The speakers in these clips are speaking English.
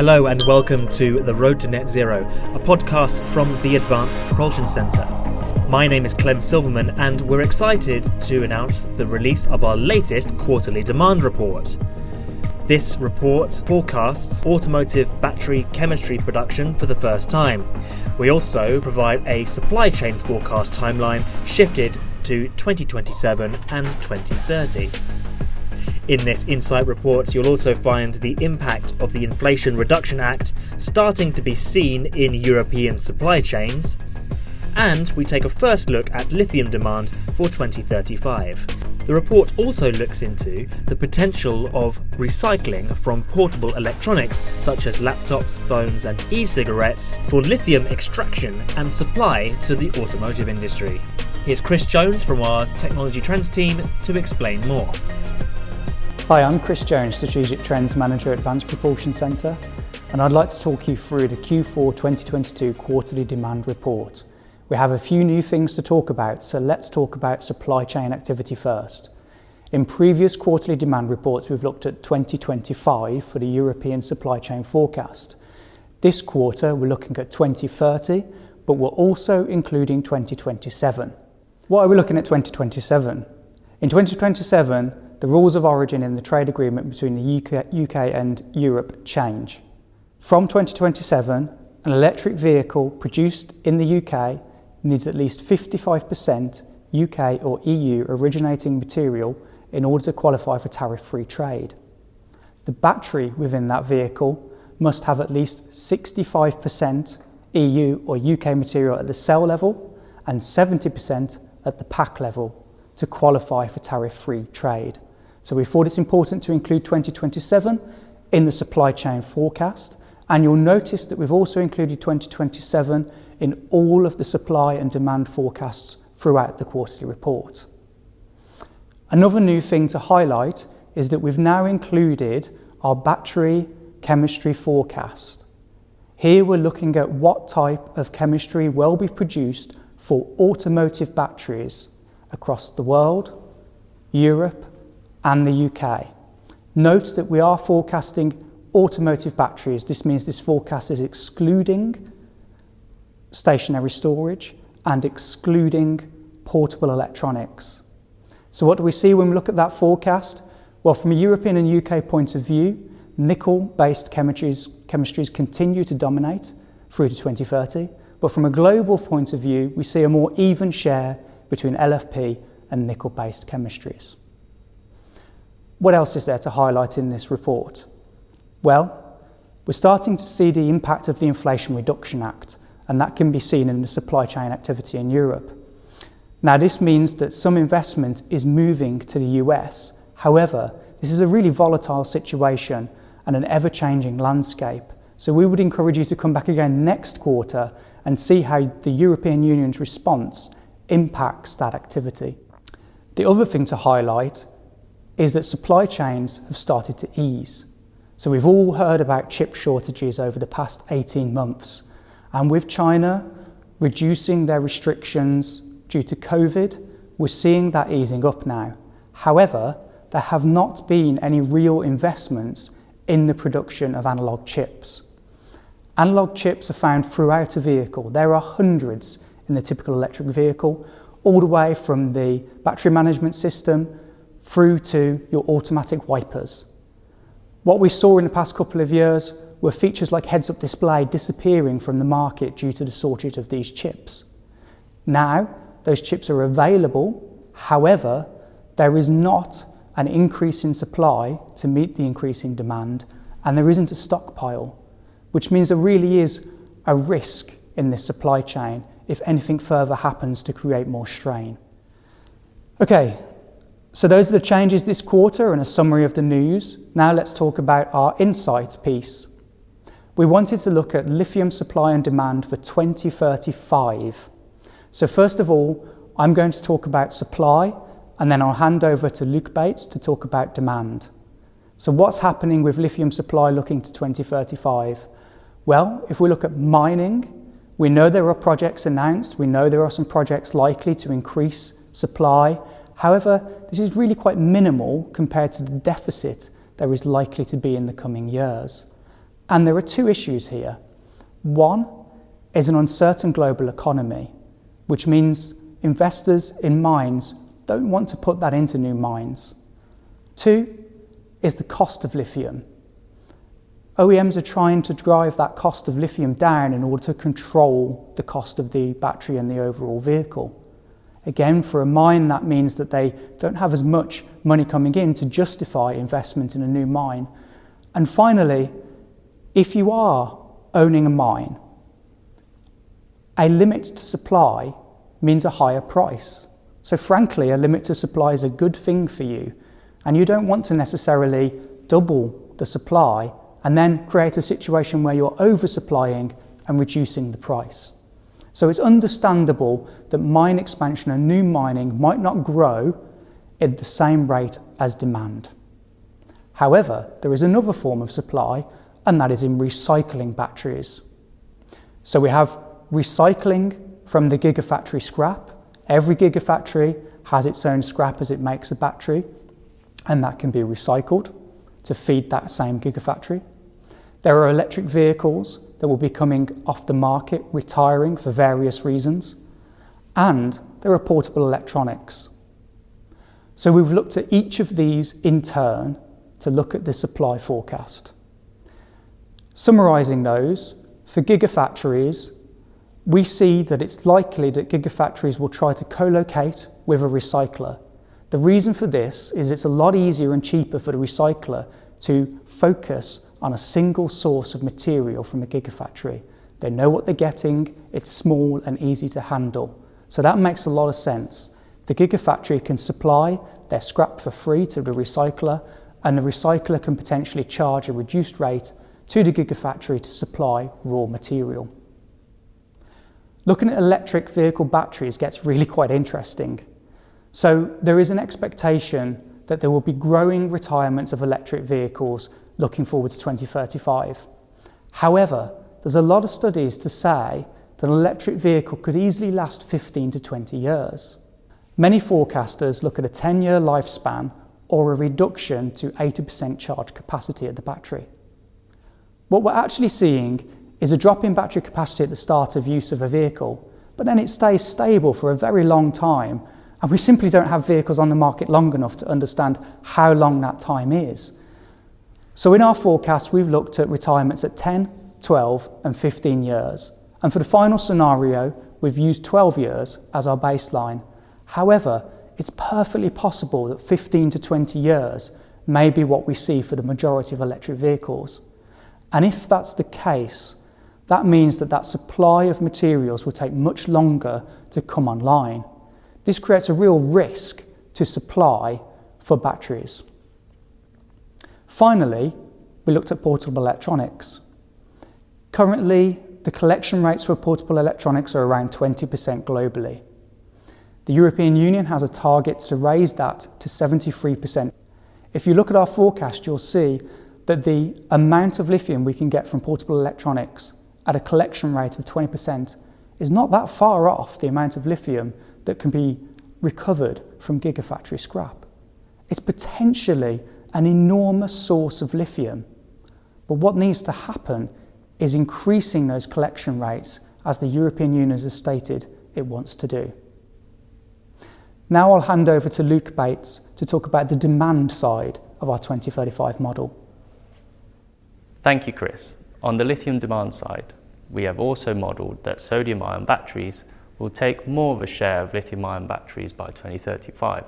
Hello and welcome to The Road to Net Zero, a podcast from the Advanced Propulsion Centre. My name is Clem Silverman and we're excited to announce the release of our latest quarterly demand report. This report forecasts automotive battery chemistry production for the first time. We also provide a supply chain forecast timeline shifted to 2027 and 2030. In this insight report, you'll also find the impact of the Inflation Reduction Act starting to be seen in European supply chains, and we take a first look at lithium demand for 2035. The report also looks into the potential of recycling from portable electronics such as laptops, phones and e-cigarettes for lithium extraction and supply to the automotive industry. Here's Chris Jones from our Technology Trends team to explain more. Hi, I'm Chris Jones, Strategic Trends Manager at Advanced Propulsion Centre, and I'd like to talk you through the Q4 2022 quarterly demand report. We have a few new things to talk about, so let's talk about supply chain activity first. In previous quarterly demand reports, we've looked at 2025 for the European supply chain forecast. This quarter, we're looking at 2030, but we're also including 2027. Why are we looking at 2027? In 2027, the rules of origin in the trade agreement between the UK and Europe change. From 2027, an electric vehicle produced in the UK needs at least 55% UK or EU originating material in order to qualify for tariff-free trade. The battery within that vehicle must have at least 65% EU or UK material at the cell level and 70% at the pack level to qualify for tariff-free trade. So we thought it's important to include 2027 in the supply chain forecast, and you'll notice that we've also included 2027 in all of the supply and demand forecasts throughout the quarterly report. Another new thing to highlight is that we've now included our battery chemistry forecast. Here we're looking at what type of chemistry will be produced for automotive batteries across the world, Europe, and the UK. Note that we are forecasting automotive batteries. This means this forecast is excluding stationary storage and excluding portable electronics. So what do we see when we look at that forecast? Well, from a European and UK point of view, nickel-based chemistries continue to dominate through to 2030, but from a global point of view, we see a more even share between LFP and nickel-based chemistries. What else is there to highlight in this report? Well, we're starting to see the impact of the Inflation Reduction Act, and that can be seen in the supply chain activity in Europe. Now, this means that some investment is moving to the US. However, this is a really volatile situation and an ever-changing landscape. So we would encourage you to come back again next quarter and see how the European Union's response impacts that activity. The other thing to highlight is that supply chains have started to ease. So we've all heard about chip shortages over the past 18 months. And with China reducing their restrictions due to COVID, we're seeing that easing up now. However, there have not been any real investments in the production of analog chips. Analog chips are found throughout a vehicle. There are hundreds in the typical electric vehicle, all the way from the battery management system through to your automatic wipers. What we saw in the past couple of years were features like heads-up display disappearing from the market due to the shortage of these chips. Now, those chips are available, however, there is not an increase in supply to meet the increasing demand, and there isn't a stockpile, which means there really is a risk in this supply chain if anything further happens to create more strain. Okay, so those are the changes this quarter and a summary of the news. Now let's talk about our insight piece. We wanted to look at lithium supply and demand for 2035. So first of all, I'm going to talk about supply, and then I'll hand over to Luke Bates to talk about demand. So what's happening with lithium supply looking to 2035? Well, if we look at mining, we know there are projects announced. We know there are some projects likely to increase supply. However, this is really quite minimal compared to the deficit there is likely to be in the coming years. And there are two issues here. One is an uncertain global economy, which means investors in mines don't want to put that into new mines. Two is the cost of lithium. OEMs are trying to drive that cost of lithium down in order to control the cost of the battery and the overall vehicle. Again, for a mine, that means that they don't have as much money coming in to justify investment in a new mine. And finally, if you are owning a mine, a limit to supply means a higher price. So frankly, a limit to supply is a good thing for you, and you don't want to necessarily double the supply and then create a situation where you're oversupplying and reducing the price. So it's understandable that mine expansion and new mining might not grow at the same rate as demand. However, there is another form of supply, and that is in recycling batteries. So we have recycling from the gigafactory scrap. Every gigafactory has its own scrap as it makes a battery, and that can be recycled to feed that same gigafactory. There are electric vehicles that will be coming off the market, retiring for various reasons, and there are portable electronics. So we've looked at each of these in turn to look at the supply forecast. Summarising those, for gigafactories, we see that it's likely that gigafactories will try to co-locate with a recycler. The reason for this is it's a lot easier and cheaper for the recycler to focus on a single source of material from a gigafactory. They know what they're getting, it's small and easy to handle. So that makes a lot of sense. The gigafactory can supply their scrap for free to the recycler, and the recycler can potentially charge a reduced rate to the gigafactory to supply raw material. Looking at electric vehicle batteries gets really quite interesting. So there is an expectation that there will be growing retirements of electric vehicles looking forward to 2035. However, there's a lot of studies to say that an electric vehicle could easily last 15 to 20 years. Many forecasters look at a 10-year lifespan or a reduction to 80% charge capacity of the battery. What we're actually seeing is a drop in battery capacity at the start of use of a vehicle, but then it stays stable for a very long time, and we simply don't have vehicles on the market long enough to understand how long that time is. So in our forecast, we've looked at retirements at 10, 12 and 15 years. And for the final scenario, we've used 12 years as our baseline. However, it's perfectly possible that 15 to 20 years may be what we see for the majority of electric vehicles. And if that's the case, that means that that supply of materials will take much longer to come online. This creates a real risk to supply for batteries. Finally, we looked at portable electronics. Currently, the collection rates for portable electronics are around 20% globally. The European Union has a target to raise that to 73%. If you look at our forecast, you'll see that the amount of lithium we can get from portable electronics at a collection rate of 20% is not that far off the amount of lithium that can be recovered from gigafactory scrap. It's potentially an enormous source of lithium, but what needs to happen is increasing those collection rates as the European Union has stated it wants to do. Now I'll hand over to Luke Bates to talk about the demand side of our 2035 model. Thank you, Chris. On the lithium demand side, we have also modelled that sodium-ion batteries will take more of a share of lithium-ion batteries by 2035.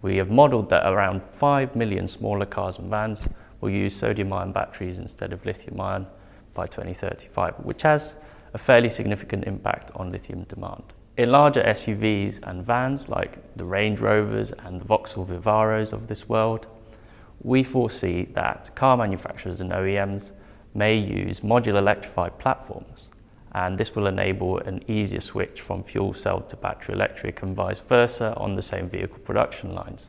We have modelled that around 5 million smaller cars and vans will use sodium-ion batteries instead of lithium-ion by 2035, which has a fairly significant impact on lithium demand. In larger SUVs and vans like the Range Rovers and the Vauxhall Vivaros of this world, we foresee that car manufacturers and OEMs may use modular electrified platforms, and this will enable an easier switch from fuel cell to battery electric and vice versa on the same vehicle production lines,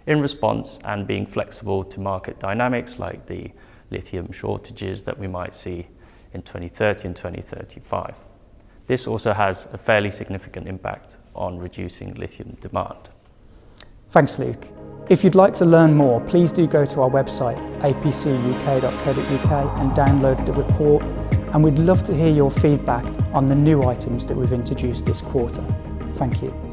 in response and being flexible to market dynamics like the lithium shortages that we might see in 2030 and 2035. This also has a fairly significant impact on reducing lithium demand. Thanks, Luke. If you'd like to learn more, please do go to our website, apcuk.co.uk, and download the report. And we'd love to hear your feedback on the new items that we've introduced this quarter. Thank you.